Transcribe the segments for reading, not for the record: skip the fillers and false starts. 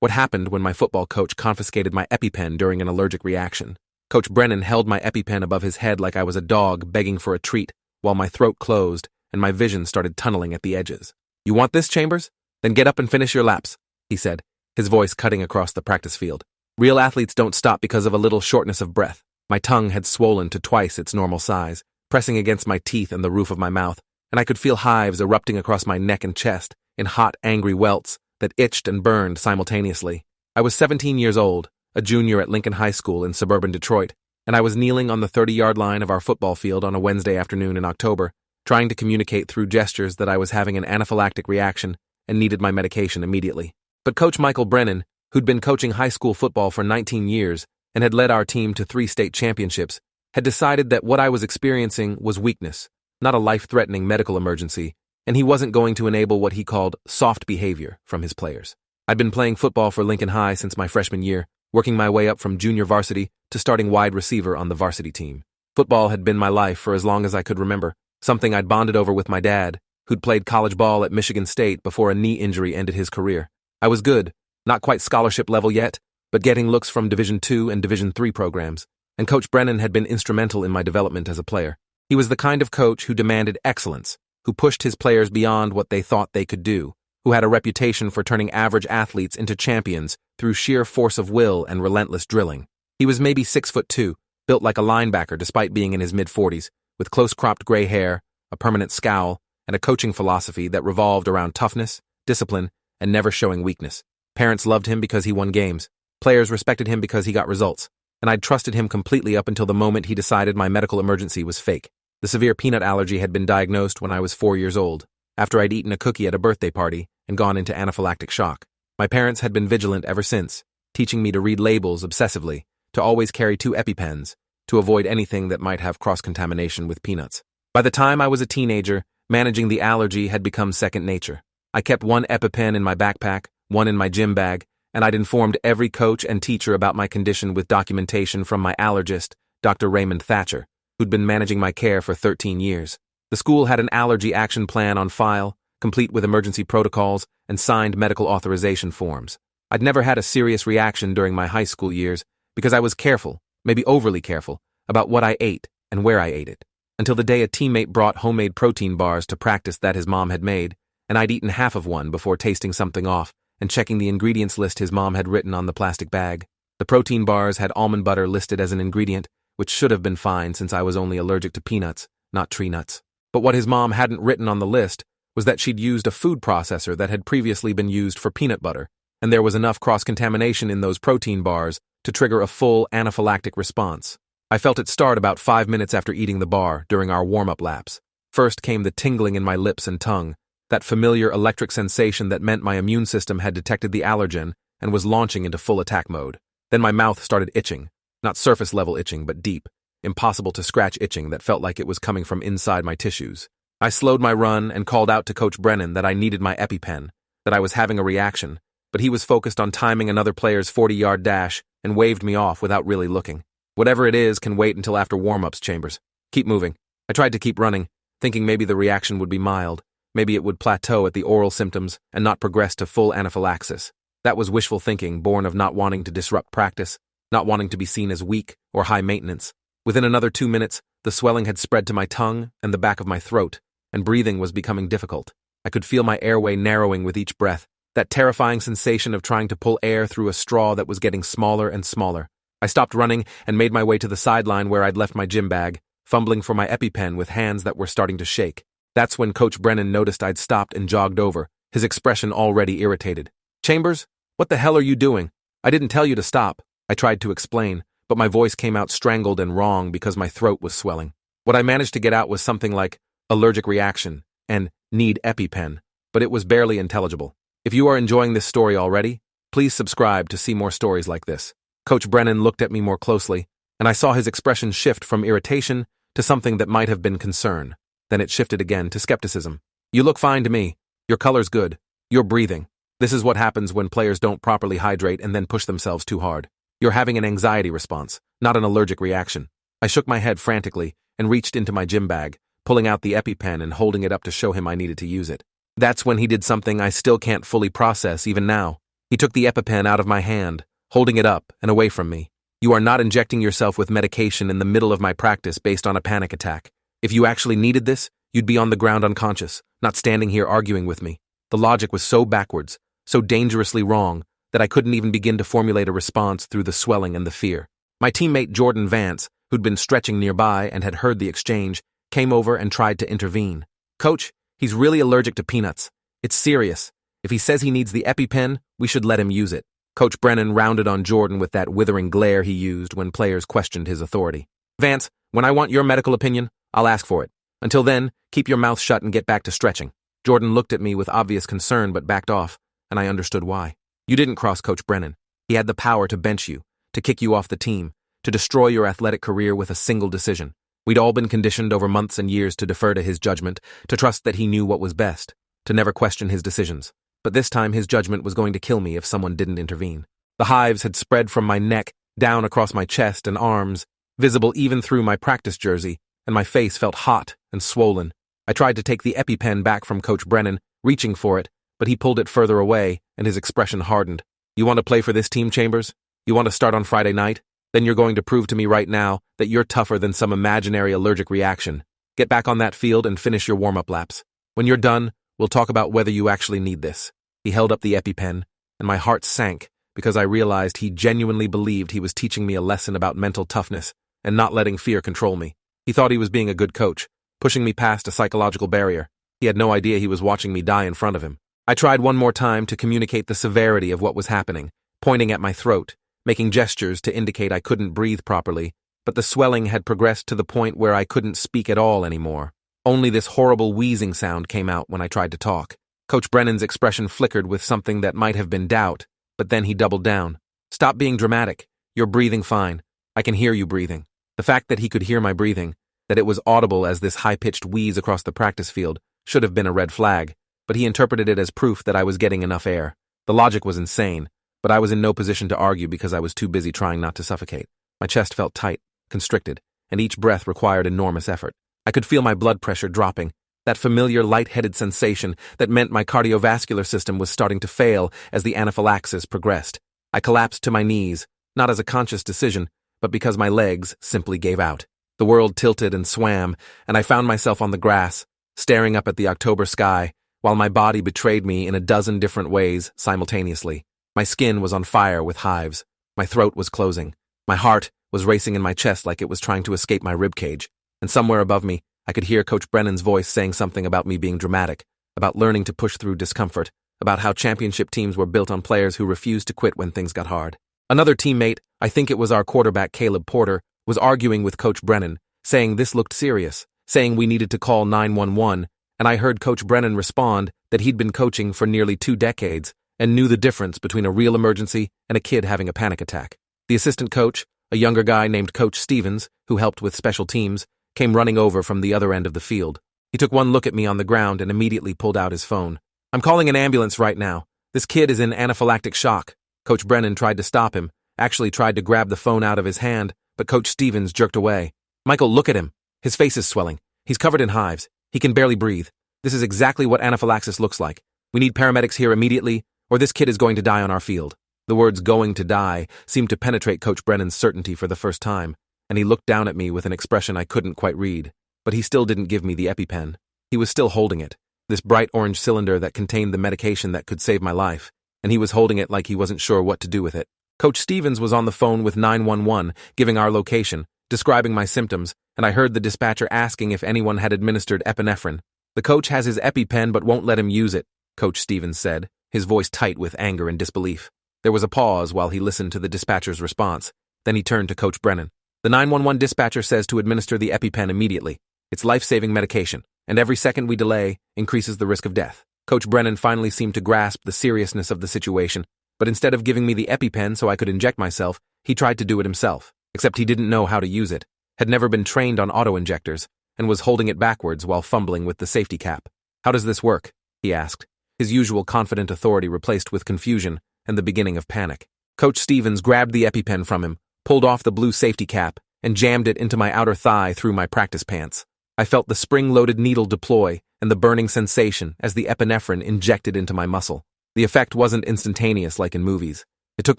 What happened when my football coach confiscated my EpiPen during an allergic reaction? Coach Brennan held my EpiPen above his head like I was a dog begging for a treat, while my throat closed and my vision started tunneling at the edges. "You want this, Chambers? Then get up and finish your laps," he said, his voice cutting across the practice field. Real athletes don't stop because of a little shortness of breath. My tongue had swollen to twice its normal size, pressing against my teeth and the roof of my mouth, and I could feel hives erupting across my neck and chest in hot, angry welts that itched and burned simultaneously. I was 17 years old, a junior at Lincoln High School in suburban Detroit, and I was kneeling on the 30-yard line of our football field on a Wednesday afternoon in October, trying to communicate through gestures that I was having an anaphylactic reaction and needed my medication immediately. But Coach Michael Brennan, who'd been coaching high school football for 19 years and had led our team to 3 state championships, had decided that what I was experiencing was weakness, not a life-threatening medical emergency, and he wasn't going to enable what he called soft behavior from his players. I'd been playing football for Lincoln High since my freshman year, working my way up from junior varsity to starting wide receiver on the varsity team. Football had been my life for as long as I could remember, something I'd bonded over with my dad, who'd played college ball at Michigan State before a knee injury ended his career. I was good, not quite scholarship level yet, but getting looks from Division II and Division III programs, and Coach Brennan had been instrumental in my development as a player. He was the kind of coach who demanded excellence, who pushed his players beyond what they thought they could do, who had a reputation for turning average athletes into champions through sheer force of will and relentless drilling. He was maybe 6'2", built like a linebacker despite being in his mid-40s, with close-cropped gray hair, a permanent scowl, and a coaching philosophy that revolved around toughness, discipline, and never showing weakness. Parents loved him because he won games. Players respected him because he got results, and I'd trusted him completely up until the moment he decided my medical emergency was fake. The severe peanut allergy had been diagnosed when I was 4 years old, after I'd eaten a cookie at a birthday party and gone into anaphylactic shock. My parents had been vigilant ever since, teaching me to read labels obsessively, to always carry 2 EpiPens, to avoid anything that might have cross-contamination with peanuts. By the time I was a teenager, managing the allergy had become second nature. I kept 1 EpiPen in my backpack, 1 in my gym bag, and I'd informed every coach and teacher about my condition with documentation from my allergist, Dr. Raymond Thatcher, who'd been managing my care for 13 years. The school had an allergy action plan on file, complete with emergency protocols and signed medical authorization forms. I'd never had a serious reaction during my high school years because I was careful, maybe overly careful, about what I ate and where I ate it, until the day a teammate brought homemade protein bars to practice that his mom had made, and I'd eaten half of one before tasting something off and checking the ingredients list his mom had written on the plastic bag. The protein bars had almond butter listed as an ingredient, which should have been fine since I was only allergic to peanuts, not tree nuts. But what his mom hadn't written on the list was that she'd used a food processor that had previously been used for peanut butter, and there was enough cross-contamination in those protein bars to trigger a full anaphylactic response. I felt it start about 5 minutes after eating the bar during our warm-up laps. First came the tingling in my lips and tongue, that familiar electric sensation that meant my immune system had detected the allergen and was launching into full attack mode. Then my mouth started itching, not surface-level itching, but deep, impossible to scratch itching that felt like it was coming from inside my tissues. I slowed my run and called out to Coach Brennan that I needed my EpiPen, that I was having a reaction, but he was focused on timing another player's 40-yard dash and waved me off without really looking. "Whatever it is can wait until after warm-ups, Chambers. Keep moving." I tried to keep running, thinking maybe the reaction would be mild. Maybe it would plateau at the oral symptoms and not progress to full anaphylaxis. That was wishful thinking, born of not wanting to disrupt practice, not wanting to be seen as weak or high maintenance. Within another 2 minutes, the swelling had spread to my tongue and the back of my throat, and breathing was becoming difficult. I could feel my airway narrowing with each breath, that terrifying sensation of trying to pull air through a straw that was getting smaller and smaller. I stopped running and made my way to the sideline where I'd left my gym bag, fumbling for my EpiPen with hands that were starting to shake. That's when Coach Brennan noticed I'd stopped and jogged over, his expression already irritated. "Chambers, what the hell are you doing? I didn't tell you to stop." I tried to explain, but my voice came out strangled and wrong because my throat was swelling. What I managed to get out was something like allergic reaction and need EpiPen, but it was barely intelligible. If you are enjoying this story already, please subscribe to see more stories like this. Coach Brennan looked at me more closely, and I saw his expression shift from irritation to something that might have been concern. Then it shifted again to skepticism. "You look fine to me. Your color's good. You're breathing. This is what happens when players don't properly hydrate and then push themselves too hard. You're having an anxiety response, not an allergic reaction." I shook my head frantically and reached into my gym bag, pulling out the EpiPen and holding it up to show him I needed to use it. That's when he did something I still can't fully process even now. He took the EpiPen out of my hand, holding it up and away from me. "You are not injecting yourself with medication in the middle of my practice based on a panic attack. If you actually needed this, you'd be on the ground unconscious, not standing here arguing with me." The logic was so backwards, so dangerously wrong, that I couldn't even begin to formulate a response through the swelling and the fear. My teammate Jordan Vance, who'd been stretching nearby and had heard the exchange, came over and tried to intervene. "Coach, he's really allergic to peanuts. It's serious. If he says he needs the EpiPen, we should let him use it." Coach Brennan rounded on Jordan with that withering glare he used when players questioned his authority. "Vance, when I want your medical opinion, I'll ask for it. Until then, keep your mouth shut and get back to stretching." Jordan looked at me with obvious concern but backed off, and I understood why. You didn't cross Coach Brennan. He had the power to bench you, to kick you off the team, to destroy your athletic career with a single decision. We'd all been conditioned over months and years to defer to his judgment, to trust that he knew what was best, to never question his decisions. But this time his judgment was going to kill me if someone didn't intervene. The hives had spread from my neck, down across my chest and arms, visible even through my practice jersey, and my face felt hot and swollen. I tried to take the EpiPen back from Coach Brennan, reaching for it, but he pulled it further away, and his expression hardened. "You want to play for this team, Chambers? You want to start on Friday night? Then you're going to prove to me right now that you're tougher than some imaginary allergic reaction. Get back on that field and finish your warm-up laps. When you're done, we'll talk about whether you actually need this." He held up the EpiPen, and my heart sank because I realized he genuinely believed he was teaching me a lesson about mental toughness and not letting fear control me. He thought he was being a good coach, pushing me past a psychological barrier. He had no idea he was watching me die in front of him. I tried one more time to communicate the severity of what was happening, pointing at my throat, making gestures to indicate I couldn't breathe properly, but the swelling had progressed to the point where I couldn't speak at all anymore. Only this horrible wheezing sound came out when I tried to talk. Coach Brennan's expression flickered with something that might have been doubt, but then he doubled down. "Stop being dramatic. You're breathing fine. I can hear you breathing." The fact that he could hear my breathing, that it was audible as this high-pitched wheeze across the practice field, should have been a red flag, but he interpreted it as proof that I was getting enough air. The logic was insane, but I was in no position to argue because I was too busy trying not to suffocate. My chest felt tight, constricted, and each breath required enormous effort. I could feel my blood pressure dropping, that familiar lightheaded sensation that meant my cardiovascular system was starting to fail as the anaphylaxis progressed. I collapsed to my knees, not as a conscious decision, but because my legs simply gave out. The world tilted and swam, and I found myself on the grass, staring up at the October sky, while my body betrayed me in a dozen different ways simultaneously. My skin was on fire with hives. My throat was closing. My heart was racing in my chest like it was trying to escape my ribcage. And somewhere above me, I could hear Coach Brennan's voice saying something about me being dramatic, about learning to push through discomfort, about how championship teams were built on players who refused to quit when things got hard. Another teammate, I think it was our quarterback Caleb Porter, was arguing with Coach Brennan, saying this looked serious, saying we needed to call 911, and I heard Coach Brennan respond that he'd been coaching for nearly 2 decades and knew the difference between a real emergency and a kid having a panic attack. The assistant coach, a younger guy named Coach Stevens, who helped with special teams, came running over from the other end of the field. He took one look at me on the ground and immediately pulled out his phone. "I'm calling an ambulance right now. This kid is in anaphylactic shock." Coach Brennan tried to stop him, actually tried to grab the phone out of his hand, but Coach Stevens jerked away. "Michael, look at him. His face is swelling. He's covered in hives. He can barely breathe. This is exactly what anaphylaxis looks like. We need paramedics here immediately, or this kid is going to die on our field." The words "going to die" seemed to penetrate Coach Brennan's certainty for the first time, and he looked down at me with an expression I couldn't quite read. But he still didn't give me the EpiPen. He was still holding it, this bright orange cylinder that contained the medication that could save my life, and he was holding it like he wasn't sure what to do with it. Coach Stevens was on the phone with 911, giving our location, describing my symptoms, and I heard the dispatcher asking if anyone had administered epinephrine. "The coach has his EpiPen but won't let him use it," Coach Stevens said, his voice tight with anger and disbelief. There was a pause while he listened to the dispatcher's response. Then he turned to Coach Brennan. "The 911 dispatcher says to administer the EpiPen immediately. It's life-saving medication, and every second we delay increases the risk of death." Coach Brennan finally seemed to grasp the seriousness of the situation, but instead of giving me the EpiPen so I could inject myself, he tried to do it himself, except he didn't know how to use it, had never been trained on auto-injectors, and was holding it backwards while fumbling with the safety cap. "How does this work?" he asked, his usual confident authority replaced with confusion and the beginning of panic. Coach Stevens grabbed the EpiPen from him, pulled off the blue safety cap, and jammed it into my outer thigh through my practice pants. I felt the spring-loaded needle deploy and the burning sensation as the epinephrine injected into my muscle. The effect wasn't instantaneous like in movies. It took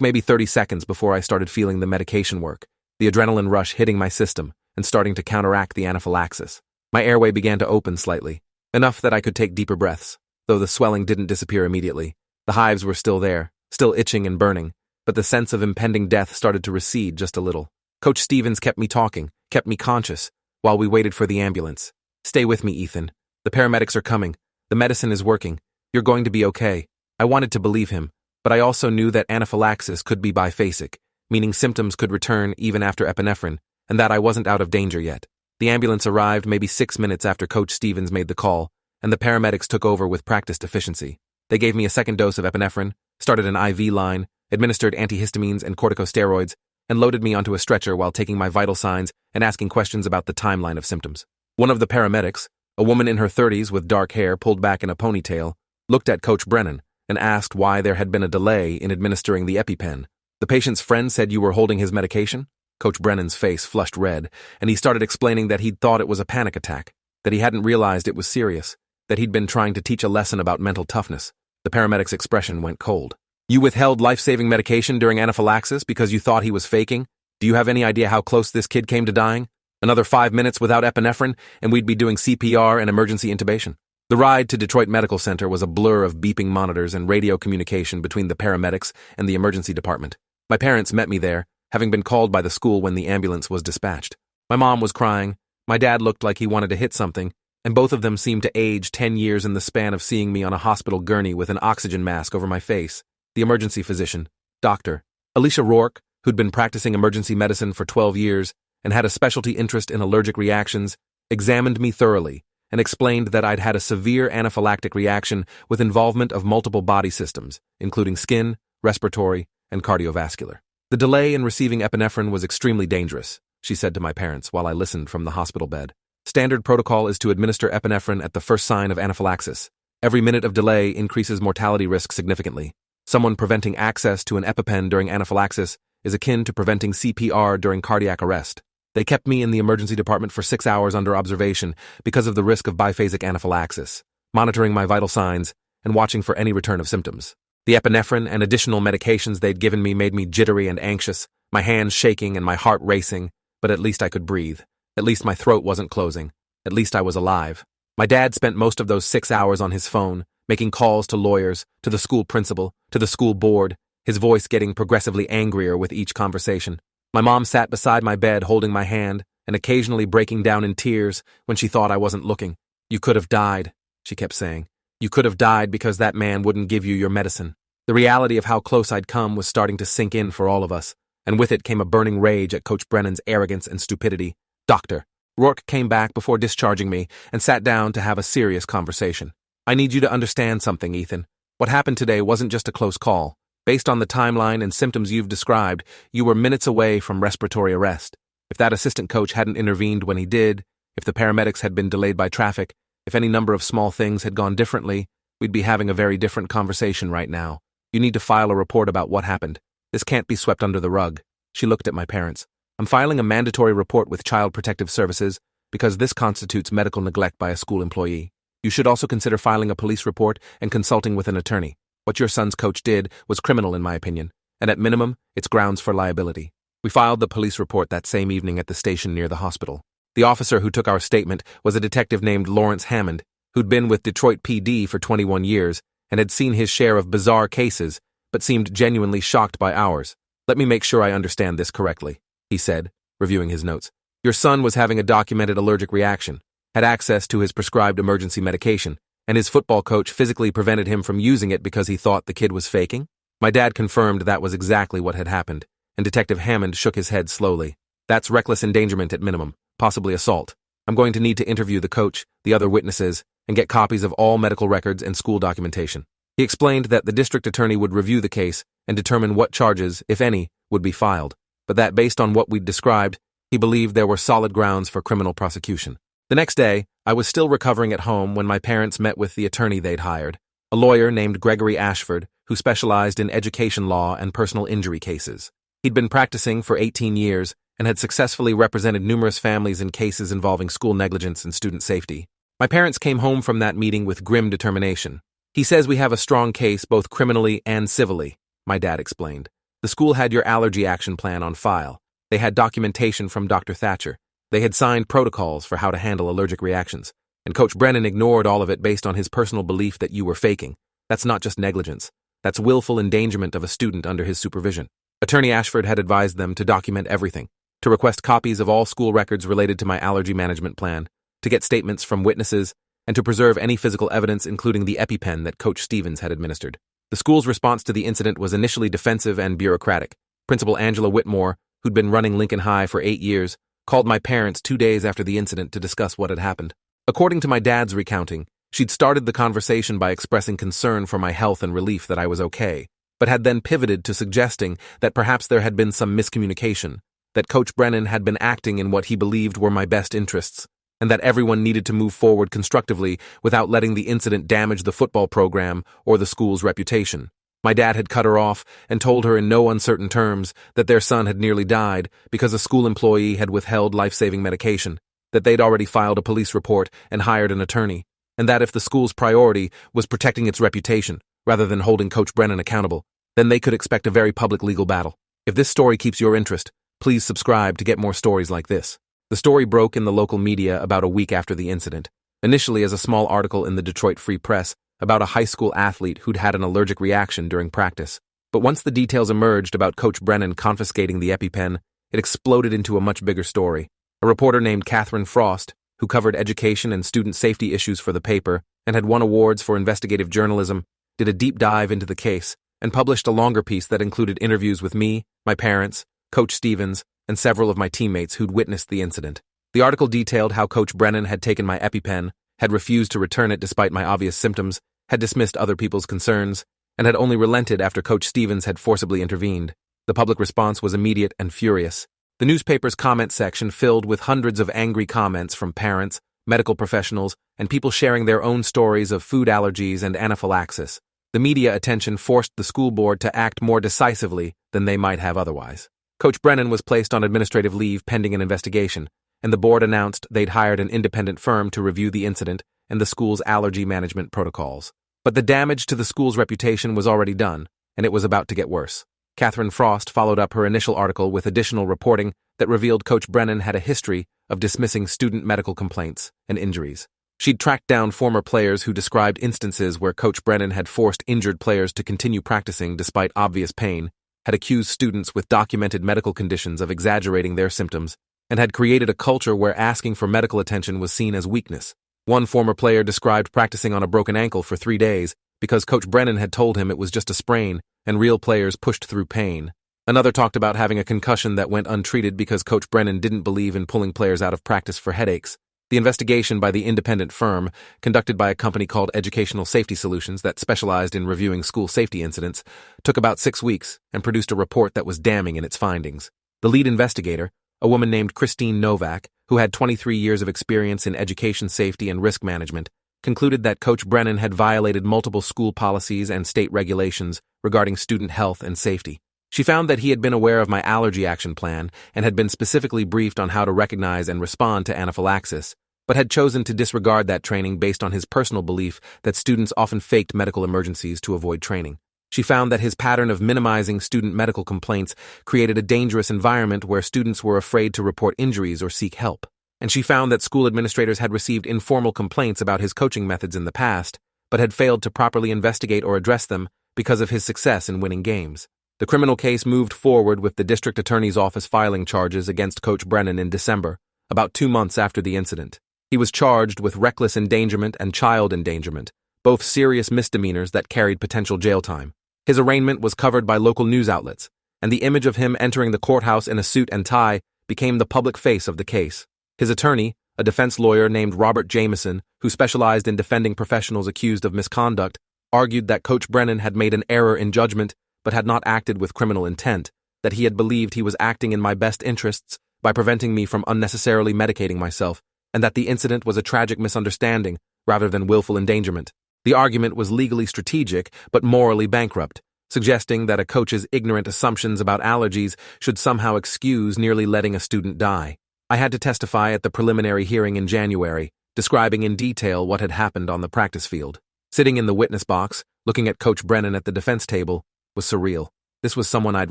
maybe 30 seconds before I started feeling the medication work, the adrenaline rush hitting my system and starting to counteract the anaphylaxis. My airway began to open slightly, enough that I could take deeper breaths, though the swelling didn't disappear immediately. The hives were still there, still itching and burning, but the sense of impending death started to recede just a little. Coach Stevens kept me talking, kept me conscious, while we waited for the ambulance. "Stay with me, Ethan. The paramedics are coming. The medicine is working. You're going to be okay." I wanted to believe him, but I also knew that anaphylaxis could be biphasic, meaning symptoms could return even after epinephrine, and that I wasn't out of danger yet. The ambulance arrived maybe 6 minutes after Coach Stevens made the call, and the paramedics took over with practiced efficiency. They gave me a second dose of epinephrine, started an IV line, administered antihistamines and corticosteroids, and loaded me onto a stretcher while taking my vital signs and asking questions about the timeline of symptoms. One of the paramedics, a woman in her 30s with dark hair pulled back in a ponytail, looked at Coach Brennan and asked why there had been a delay in administering the EpiPen. "The patient's friend said you were holding his medication?" Coach Brennan's face flushed red, and he started explaining that he'd thought it was a panic attack, that he hadn't realized it was serious, that he'd been trying to teach a lesson about mental toughness. The paramedic's expression went cold. "You withheld life-saving medication during anaphylaxis because you thought he was faking? Do you have any idea how close this kid came to dying? Another 5 minutes without epinephrine, and we'd be doing CPR and emergency intubation." The ride to Detroit Medical Center was a blur of beeping monitors and radio communication between the paramedics and the emergency department. My parents met me there, having been called by the school when the ambulance was dispatched. My mom was crying, my dad looked like he wanted to hit something, and both of them seemed to age 10 years in the span of seeing me on a hospital gurney with an oxygen mask over my face. The emergency physician, Dr. Alicia Rourke, who'd been practicing emergency medicine for 12 years and had a specialty interest in allergic reactions, examined me thoroughly and explained that I'd had a severe anaphylactic reaction with involvement of multiple body systems, including skin, respiratory, and cardiovascular. "The delay in receiving epinephrine was extremely dangerous," she said to my parents while I listened from the hospital bed. "Standard protocol is to administer epinephrine at the first sign of anaphylaxis. Every minute of delay increases mortality risk significantly. Someone preventing access to an EpiPen during anaphylaxis is akin to preventing CPR during cardiac arrest. They kept me in the emergency department for 6 hours under observation because of the risk of biphasic anaphylaxis, monitoring my vital signs and watching for any return of symptoms. The epinephrine and additional medications they'd given me made me jittery and anxious, my hands shaking and my heart racing, but at least I could breathe. At least my throat wasn't closing. At least I was alive. My dad spent most of those 6 hours on his phone, making calls to lawyers, to the school principal, to the school board, his voice getting progressively angrier with each conversation. My mom sat beside my bed holding my hand and occasionally breaking down in tears when she thought I wasn't looking. "You could have died," she kept saying. "You could have died because that man wouldn't give you your medicine." The reality of how close I'd come was starting to sink in for all of us, and with it came a burning rage at Coach Brennan's arrogance and stupidity. Dr. Rourke came back before discharging me and sat down to have a serious conversation. "I need you to understand something, Ethan. What happened today wasn't just a close call. Based on the timeline and symptoms you've described, you were minutes away from respiratory arrest. If that assistant coach hadn't intervened when he did, if the paramedics had been delayed by traffic, if any number of small things had gone differently, we'd be having a very different conversation right now. You need to file a report about what happened. This can't be swept under the rug." She looked at my parents. "I'm filing a mandatory report with Child Protective Services because this constitutes medical neglect by a school employee. You should also consider filing a police report and consulting with an attorney. What your son's coach did was criminal in my opinion, and at minimum, it's grounds for liability." We filed the police report that same evening at the station near the hospital. The officer who took our statement was a detective named Lawrence Hammond, who'd been with Detroit PD for 21 years and had seen his share of bizarre cases, but seemed genuinely shocked by ours. "Let me make sure I understand this correctly," he said, reviewing his notes. "Your son was having a documented allergic reaction, had access to his prescribed emergency medication, and his football coach physically prevented him from using it because he thought the kid was faking?" My dad confirmed that was exactly what had happened, and Detective Hammond shook his head slowly. "That's reckless endangerment at minimum, possibly assault. I'm going to need to interview the coach, the other witnesses, and get copies of all medical records and school documentation." He explained that the district attorney would review the case and determine what charges, if any, would be filed, but that based on what we'd described, he believed there were solid grounds for criminal prosecution. The next day, I was still recovering at home when my parents met with the attorney they'd hired, a lawyer named Gregory Ashford, who specialized in education law and personal injury cases. He'd been practicing for 18 years and had successfully represented numerous families in cases involving school negligence and student safety. My parents came home from that meeting with grim determination. He says we have a strong case both criminally and civilly, my dad explained. The school had your allergy action plan on file. They had documentation from Dr. Thatcher. They had signed protocols for how to handle allergic reactions. And Coach Brennan ignored all of it based on his personal belief that you were faking. That's not just negligence. That's willful endangerment of a student under his supervision. Attorney Ashford had advised them to document everything, to request copies of all school records related to my allergy management plan, to get statements from witnesses, and to preserve any physical evidence including the EpiPen that Coach Stevens had administered. The school's response to the incident was initially defensive and bureaucratic. Principal Angela Whitmore, who'd been running Lincoln High for 8 years, called my parents 2 days after the incident to discuss what had happened. According to my dad's recounting, she'd started the conversation by expressing concern for my health and relief that I was okay, but had then pivoted to suggesting that perhaps there had been some miscommunication, that Coach Brennan had been acting in what he believed were my best interests, and that everyone needed to move forward constructively without letting the incident damage the football program or the school's reputation. My dad had cut her off and told her in no uncertain terms that their son had nearly died because a school employee had withheld life-saving medication, that they'd already filed a police report and hired an attorney, and that if the school's priority was protecting its reputation rather than holding Coach Brennan accountable, then they could expect a very public legal battle. If this story keeps your interest, please subscribe to get more stories like this. The story broke in the local media about a week after the incident, initially as a small article in the Detroit Free Press about a high school athlete who'd had an allergic reaction during practice. But once the details emerged about Coach Brennan confiscating the EpiPen, it exploded into a much bigger story. A reporter named Catherine Frost, who covered education and student safety issues for the paper and had won awards for investigative journalism, did a deep dive into the case and published a longer piece that included interviews with me, my parents, Coach Stevens, and several of my teammates who'd witnessed the incident. The article detailed how Coach Brennan had taken my EpiPen, had refused to return it despite my obvious symptoms, had dismissed other people's concerns, and had only relented after Coach Stevens had forcibly intervened. The public response was immediate and furious. The newspaper's comment section filled with hundreds of angry comments from parents, medical professionals, and people sharing their own stories of food allergies and anaphylaxis. The media attention forced the school board to act more decisively than they might have otherwise. Coach Brennan was placed on administrative leave pending an investigation, and the board announced they'd hired an independent firm to review the incident and the school's allergy management protocols. But the damage to the school's reputation was already done, and it was about to get worse. Catherine Frost followed up her initial article with additional reporting that revealed Coach Brennan had a history of dismissing student medical complaints and injuries. She'd tracked down former players who described instances where Coach Brennan had forced injured players to continue practicing despite obvious pain, had accused students with documented medical conditions of exaggerating their symptoms, and had created a culture where asking for medical attention was seen as weakness. One former player described practicing on a broken ankle for 3 days because Coach Brennan had told him it was just a sprain and real players pushed through pain. Another talked about having a concussion that went untreated because Coach Brennan didn't believe in pulling players out of practice for headaches. The investigation by the independent firm, conducted by a company called Educational Safety Solutions that specialized in reviewing school safety incidents, took about 6 weeks and produced a report that was damning in its findings. The lead investigator, a woman named Christine Novak, who had 23 years of experience in education safety and risk management, concluded that Coach Brennan had violated multiple school policies and state regulations regarding student health and safety. She found that he had been aware of my allergy action plan and had been specifically briefed on how to recognize and respond to anaphylaxis, but had chosen to disregard that training based on his personal belief that students often faked medical emergencies to avoid training. She found that his pattern of minimizing student medical complaints created a dangerous environment where students were afraid to report injuries or seek help. And she found that school administrators had received informal complaints about his coaching methods in the past, but had failed to properly investigate or address them because of his success in winning games. The criminal case moved forward with the district attorney's office filing charges against Coach Brennan in December, about 2 months after the incident. He was charged with reckless endangerment and child endangerment, both serious misdemeanors that carried potential jail time. His arraignment was covered by local news outlets, and the image of him entering the courthouse in a suit and tie became the public face of the case. His attorney, a defense lawyer named Robert Jameson, who specialized in defending professionals accused of misconduct, argued that Coach Brennan had made an error in judgment but had not acted with criminal intent, that he had believed he was acting in my best interests by preventing me from unnecessarily medicating myself, and that the incident was a tragic misunderstanding rather than willful endangerment. The argument was legally strategic but morally bankrupt, suggesting that a coach's ignorant assumptions about allergies should somehow excuse nearly letting a student die. I had to testify at the preliminary hearing in January, describing in detail what had happened on the practice field. Sitting in the witness box, looking at Coach Brennan at the defense table, was surreal. This was someone I'd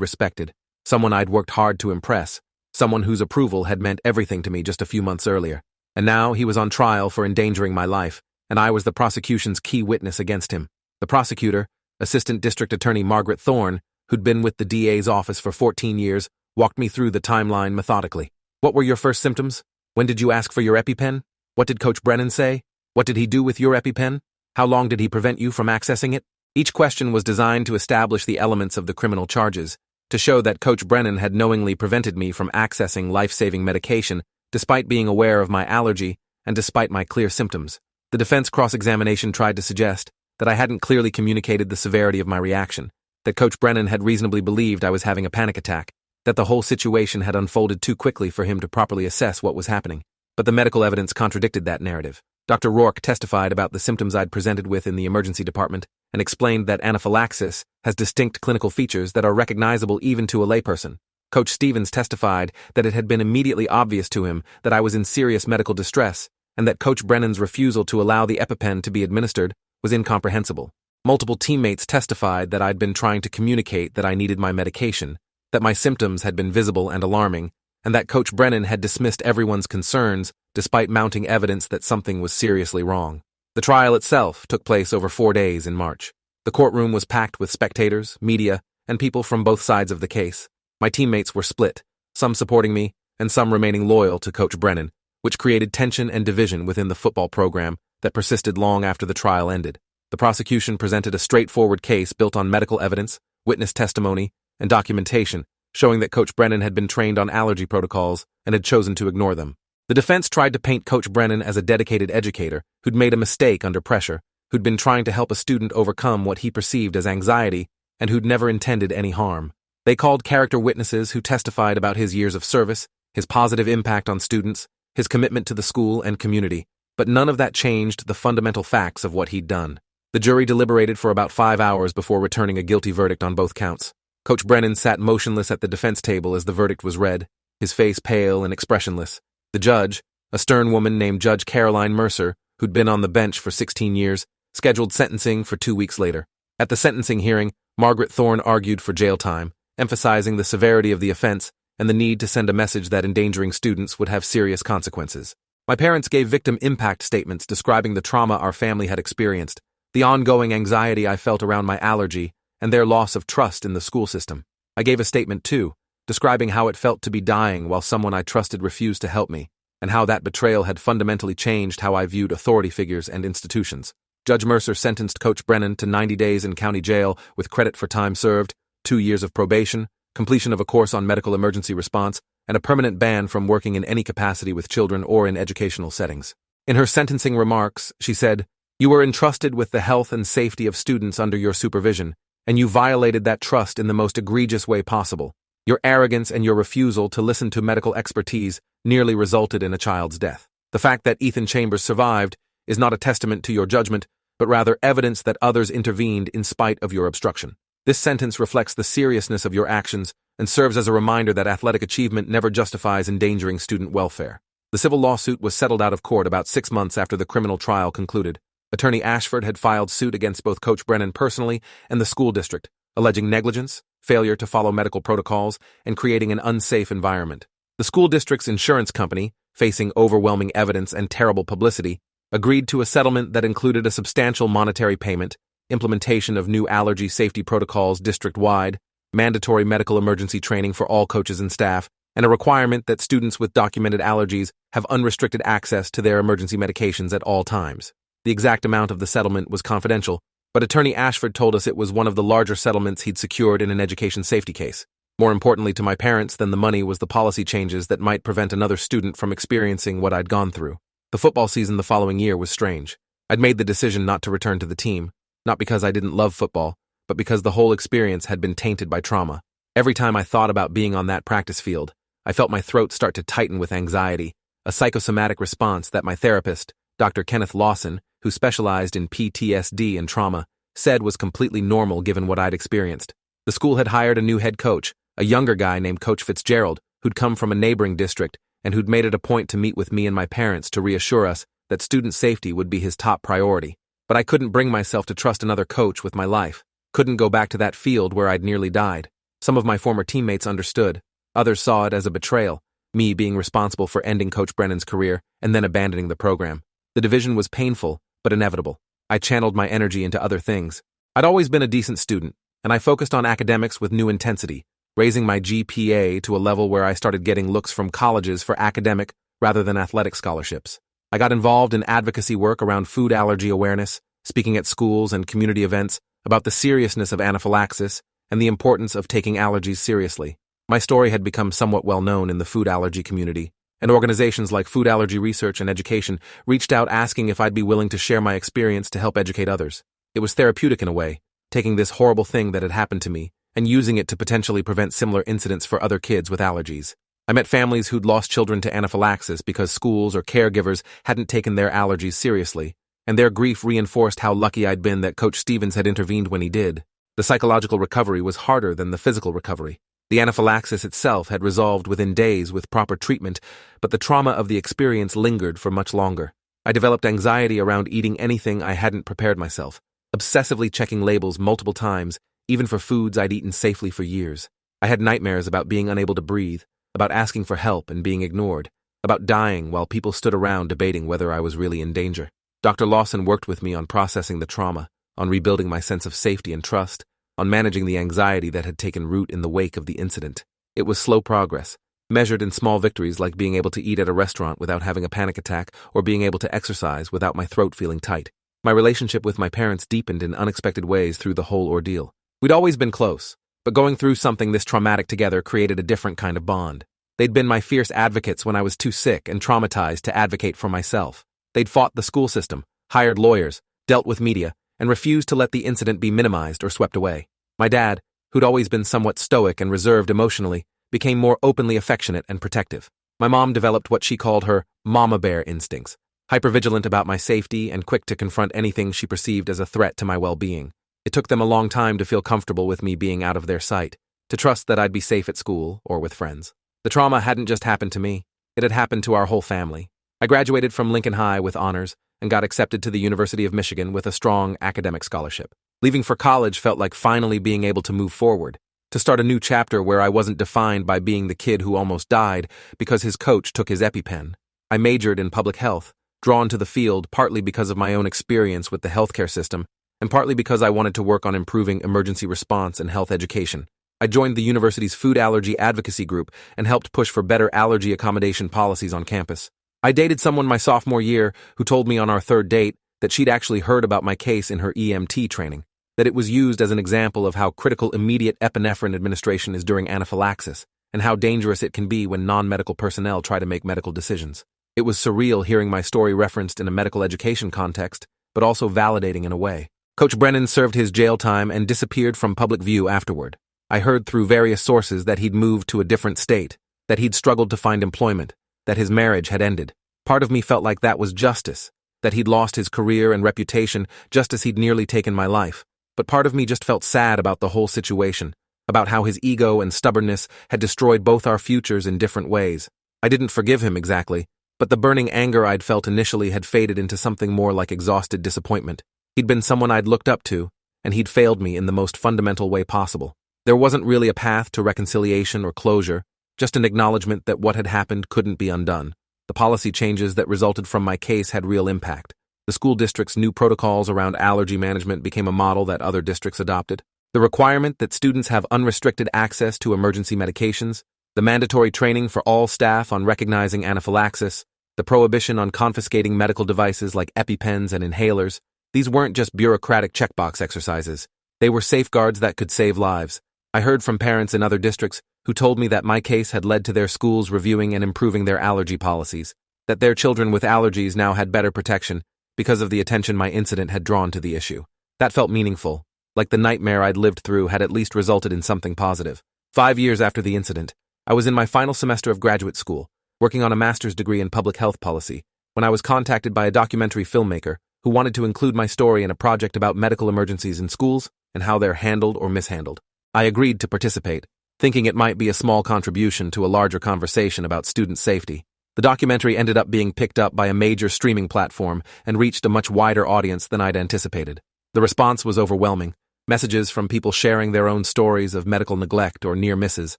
respected, someone I'd worked hard to impress, someone whose approval had meant everything to me just a few months earlier. And now he was on trial for endangering my life, and I was the prosecution's key witness against him. The prosecutor, Assistant District Attorney Margaret Thorne, who'd been with the DA's office for 14 years, walked me through the timeline methodically. What were your first symptoms? When did you ask for your EpiPen? What did Coach Brennan say? What did he do with your EpiPen? How long did he prevent you from accessing it? Each question was designed to establish the elements of the criminal charges, to show that Coach Brennan had knowingly prevented me from accessing life-saving medication, despite being aware of my allergy and despite my clear symptoms. The defense cross-examination tried to suggest that I hadn't clearly communicated the severity of my reaction, that Coach Brennan had reasonably believed I was having a panic attack, that the whole situation had unfolded too quickly for him to properly assess what was happening. But the medical evidence contradicted that narrative. Dr. Rourke testified about the symptoms I'd presented with in the emergency department and explained that anaphylaxis has distinct clinical features that are recognizable even to a layperson. Coach Stevens testified that it had been immediately obvious to him that I was in serious medical distress and that Coach Brennan's refusal to allow the EpiPen to be administered was incomprehensible. Multiple teammates testified that I'd been trying to communicate that I needed my medication, that my symptoms had been visible and alarming, and that Coach Brennan had dismissed everyone's concerns despite mounting evidence that something was seriously wrong. The trial itself took place over 4 days in March. The courtroom was packed with spectators, media, and people from both sides of the case. My teammates were split, some supporting me and some remaining loyal to Coach Brennan, which created tension and division within the football program that persisted long after the trial ended. The prosecution presented a straightforward case built on medical evidence, witness testimony, and documentation, showing that Coach Brennan had been trained on allergy protocols and had chosen to ignore them. The defense tried to paint Coach Brennan as a dedicated educator who'd made a mistake under pressure, who'd been trying to help a student overcome what he perceived as anxiety, and who'd never intended any harm. They called character witnesses who testified about his years of service, his positive impact on students, his commitment to the school and community, but none of that changed the fundamental facts of what he'd done. The jury deliberated for about 5 hours before returning a guilty verdict on both counts. Coach Brennan sat motionless at the defense table as the verdict was read, his face pale and expressionless. The judge, a stern woman named Judge Caroline Mercer, who'd been on the bench for 16 years, scheduled sentencing for 2 weeks later. At the sentencing hearing, Margaret Thorne argued for jail time, emphasizing the severity of the offense and the need to send a message that endangering students would have serious consequences. My parents gave victim impact statements describing the trauma our family had experienced, the ongoing anxiety I felt around my allergy, and their loss of trust in the school system. I gave a statement too, describing how it felt to be dying while someone I trusted refused to help me, and how that betrayal had fundamentally changed how I viewed authority figures and institutions. Judge Mercer sentenced Coach Brennan to 90 days in county jail with credit for time served, 2 years of probation, completion of a course on medical emergency response, and a permanent ban from working in any capacity with children or in educational settings. In her sentencing remarks, she said, "You were entrusted with the health and safety of students under your supervision, and you violated that trust in the most egregious way possible. Your arrogance and your refusal to listen to medical expertise nearly resulted in a child's death. The fact that Ethan Chambers survived is not a testament to your judgment, but rather evidence that others intervened in spite of your obstruction. This sentence reflects the seriousness of your actions and serves as a reminder that athletic achievement never justifies endangering student welfare." The civil lawsuit was settled out of court about 6 months after the criminal trial concluded. Attorney Ashford had filed suit against both Coach Brennan personally and the school district, alleging negligence, failure to follow medical protocols, and creating an unsafe environment. The school district's insurance company, facing overwhelming evidence and terrible publicity, agreed to a settlement that included a substantial monetary payment, implementation of new allergy safety protocols district-wide, mandatory medical emergency training for all coaches and staff, and a requirement that students with documented allergies have unrestricted access to their emergency medications at all times. The exact amount of the settlement was confidential, but Attorney Ashford told us it was one of the larger settlements he'd secured in an education safety case. More importantly to my parents than the money was the policy changes that might prevent another student from experiencing what I'd gone through. The football season the following year was strange. I'd made the decision not to return to the team, not because I didn't love football, but because the whole experience had been tainted by trauma. Every time I thought about being on that practice field, I felt my throat start to tighten with anxiety, a psychosomatic response that my therapist, Dr. Kenneth Lawson, who specialized in PTSD and trauma, said was completely normal given what I'd experienced. The school had hired a new head coach, a younger guy named Coach Fitzgerald, who'd come from a neighboring district and who'd made it a point to meet with me and my parents to reassure us that student safety would be his top priority. But But I couldn't bring myself to trust another coach with my life. Couldn't go back to that field where I'd nearly died. Some of my former teammates understood. Others saw it as a betrayal, me being responsible for ending Coach Brennan's career and then abandoning the program. The division was painful, but inevitable. I channeled my energy into other things. I'd always been a decent student, and I focused on academics with new intensity, raising my GPA to a level where I started getting looks from colleges for academic rather than athletic scholarships. I got involved in advocacy work around food allergy awareness, speaking at schools and community events about the seriousness of anaphylaxis and the importance of taking allergies seriously. My story had become somewhat well known in the food allergy community, and organizations like Food Allergy Research and Education reached out asking if I'd be willing to share my experience to help educate others. It was therapeutic in a way, taking this horrible thing that had happened to me and using it to potentially prevent similar incidents for other kids with allergies. I met families who'd lost children to anaphylaxis because schools or caregivers hadn't taken their allergies seriously, and their grief reinforced how lucky I'd been that Coach Stevens had intervened when he did. The psychological recovery was harder than the physical recovery. The anaphylaxis itself had resolved within days with proper treatment, but the trauma of the experience lingered for much longer. I developed anxiety around eating anything I hadn't prepared myself, obsessively checking labels multiple times, even for foods I'd eaten safely for years. I had nightmares about being unable to breathe, about asking for help and being ignored, about dying while people stood around debating whether I was really in danger. Dr. Lawson worked with me on processing the trauma, on rebuilding my sense of safety and trust, on managing the anxiety that had taken root in the wake of the incident. It was slow progress, measured in small victories like being able to eat at a restaurant without having a panic attack or being able to exercise without my throat feeling tight. My relationship with my parents deepened in unexpected ways through the whole ordeal. We'd always been close, but going through something this traumatic together created a different kind of bond. They'd been my fierce advocates when I was too sick and traumatized to advocate for myself. They'd fought the school system, hired lawyers, dealt with media, and refused to let the incident be minimized or swept away. My dad, who'd always been somewhat stoic and reserved emotionally, became more openly affectionate and protective. My mom developed what she called her mama bear instincts, hypervigilant about my safety and quick to confront anything she perceived as a threat to my well-being. It took them a long time to feel comfortable with me being out of their sight, to trust that I'd be safe at school or with friends. The trauma hadn't just happened to me, it had happened to our whole family. I graduated from Lincoln High with honors and got accepted to the University of Michigan with a strong academic scholarship. Leaving for college felt like finally being able to move forward, to start a new chapter where I wasn't defined by being the kid who almost died because his coach took his EpiPen. I majored in public health, drawn to the field partly because of my own experience with the healthcare system, and partly because I wanted to work on improving emergency response and health education. I joined the university's food allergy advocacy group and helped push for better allergy accommodation policies on campus. I dated someone my sophomore year who told me on our third date that she'd actually heard about my case in her EMT training, that it was used as an example of how critical immediate epinephrine administration is during anaphylaxis, and how dangerous it can be when non-medical personnel try to make medical decisions. It was surreal hearing my story referenced in a medical education context, but also validating in a way. Coach Brennan served his jail time and disappeared from public view afterward. I heard through various sources that he'd moved to a different state, that he'd struggled to find employment, that his marriage had ended. Part of me felt like that was justice, that he'd lost his career and reputation just as he'd nearly taken my life. But part of me just felt sad about the whole situation, about how his ego and stubbornness had destroyed both our futures in different ways. I didn't forgive him exactly, but the burning anger I'd felt initially had faded into something more like exhausted disappointment. He'd been someone I'd looked up to, and he'd failed me in the most fundamental way possible. There wasn't really a path to reconciliation or closure, just an acknowledgement that what had happened couldn't be undone. The policy changes that resulted from my case had real impact. The school district's new protocols around allergy management became a model that other districts adopted. The requirement that students have unrestricted access to emergency medications, the mandatory training for all staff on recognizing anaphylaxis, the prohibition on confiscating medical devices like EpiPens and inhalers, these weren't just bureaucratic checkbox exercises. They were safeguards that could save lives. I heard from parents in other districts who told me that my case had led to their schools reviewing and improving their allergy policies, that their children with allergies now had better protection because of the attention my incident had drawn to the issue. That felt meaningful, like the nightmare I'd lived through had at least resulted in something positive. 5 years after the incident, I was in my final semester of graduate school, working on a master's degree in public health policy, when I was contacted by a documentary filmmaker who wanted to include my story in a project about medical emergencies in schools and how they're handled or mishandled. I agreed to participate, thinking it might be a small contribution to a larger conversation about student safety. The documentary ended up being picked up by a major streaming platform and reached a much wider audience than I'd anticipated. The response was overwhelming. Messages from people sharing their own stories of medical neglect or near misses,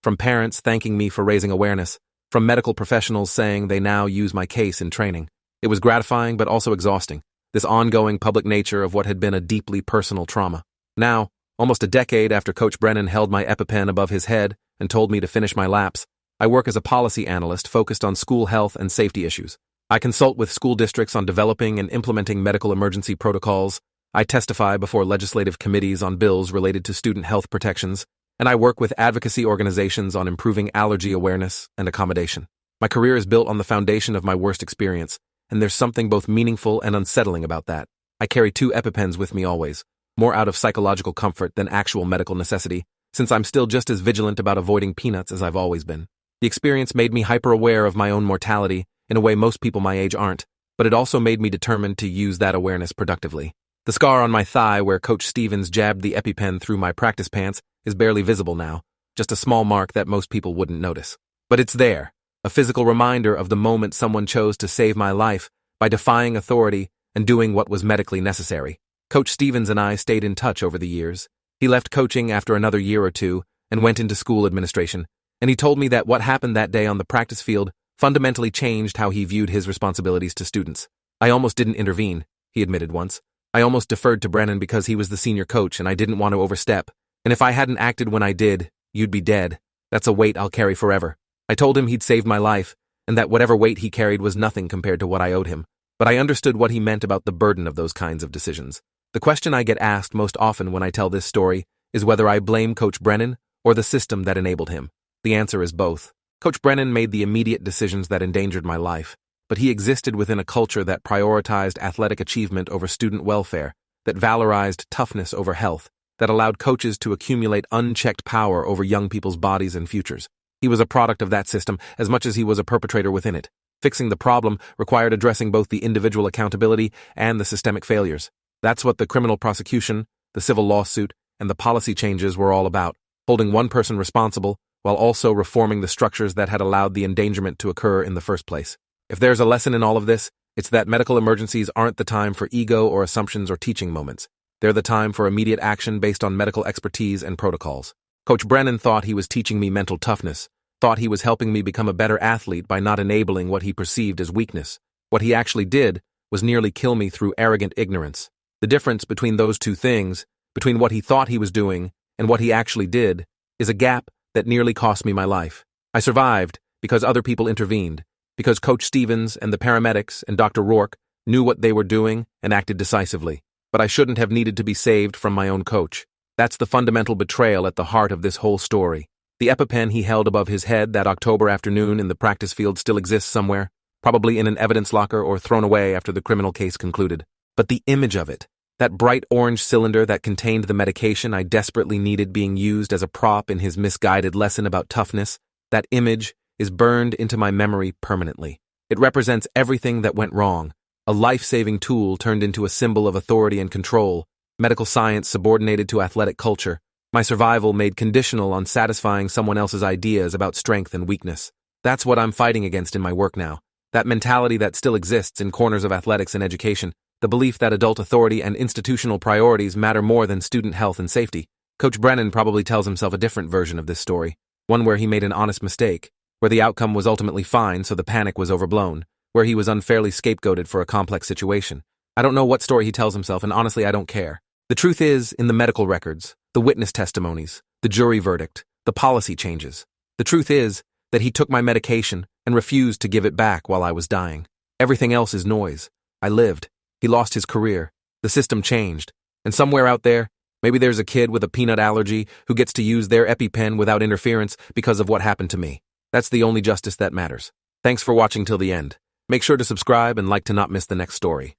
from parents thanking me for raising awareness, from medical professionals saying they now use my case in training. It was gratifying but also exhausting, this ongoing public nature of what had been a deeply personal trauma. Now, almost a decade after Coach Brennan held my EpiPen above his head and told me to finish my laps, I work as a policy analyst focused on school health and safety issues. I consult with school districts on developing and implementing medical emergency protocols. I testify before legislative committees on bills related to student health protections, and I work with advocacy organizations on improving allergy awareness and accommodation. My career is built on the foundation of my worst experience, and there's something both meaningful and unsettling about that. I carry 2 EpiPens with me always, more out of psychological comfort than actual medical necessity, since I'm still just as vigilant about avoiding peanuts as I've always been. The experience made me hyper-aware of my own mortality in a way most people my age aren't, but it also made me determined to use that awareness productively. The scar on my thigh where Coach Stevens jabbed the EpiPen through my practice pants is barely visible now, just a small mark that most people wouldn't notice. But it's there, a physical reminder of the moment someone chose to save my life by defying authority and doing what was medically necessary. Coach Stevens and I stayed in touch over the years. He left coaching after another year or two and went into school administration, and he told me that what happened that day on the practice field fundamentally changed how he viewed his responsibilities to students. I almost didn't intervene, he admitted once. I almost deferred to Brennan because he was the senior coach and I didn't want to overstep. And if I hadn't acted when I did, you'd be dead. That's a weight I'll carry forever. I told him he'd saved my life, and that whatever weight he carried was nothing compared to what I owed him. But I understood what he meant about the burden of those kinds of decisions. The question I get asked most often when I tell this story is whether I blame Coach Brennan or the system that enabled him. The answer is both. Coach Brennan made the immediate decisions that endangered my life, but he existed within a culture that prioritized athletic achievement over student welfare, that valorized toughness over health, that allowed coaches to accumulate unchecked power over young people's bodies and futures. He was a product of that system as much as he was a perpetrator within it. Fixing the problem required addressing both the individual accountability and the systemic failures. That's what the criminal prosecution, the civil lawsuit, and the policy changes were all about, holding one person responsible while also reforming the structures that had allowed the endangerment to occur in the first place. If there's a lesson in all of this, it's that medical emergencies aren't the time for ego or assumptions or teaching moments. They're the time for immediate action based on medical expertise and protocols. Coach Brennan thought he was teaching me mental toughness, thought he was helping me become a better athlete by not enabling what he perceived as weakness. What he actually did was nearly kill me through arrogant ignorance. The difference between those two things, between what he thought he was doing and what he actually did, is a gap that nearly cost me my life. I survived because other people intervened, because Coach Stevens and the paramedics and Dr. Rourke knew what they were doing and acted decisively. But I shouldn't have needed to be saved from my own coach. That's the fundamental betrayal at the heart of this whole story. The EpiPen he held above his head that October afternoon in the practice field still exists somewhere, probably in an evidence locker or thrown away after the criminal case concluded. But the image of it, that bright orange cylinder that contained the medication I desperately needed being used as a prop in his misguided lesson about toughness, that image is burned into my memory permanently. It represents everything that went wrong, a life-saving tool turned into a symbol of authority and control, medical science subordinated to athletic culture, my survival made conditional on satisfying someone else's ideas about strength and weakness. That's what I'm fighting against in my work now, that mentality that still exists in corners of athletics and education, the belief that adult authority and institutional priorities matter more than student health and safety. Coach Brennan probably tells himself a different version of this story, one where he made an honest mistake, where the outcome was ultimately fine so the panic was overblown, where he was unfairly scapegoated for a complex situation. I don't know what story he tells himself, and honestly I don't care. The truth is, in the medical records, the witness testimonies, the jury verdict, the policy changes. The truth is that he took my medication and refused to give it back while I was dying. Everything else is noise. I lived. He lost his career. The system changed. And somewhere out there, maybe there's a kid with a peanut allergy who gets to use their EpiPen without interference because of what happened to me. That's the only justice that matters. Thanks for watching till the end. Make sure to subscribe and like to not miss the next story.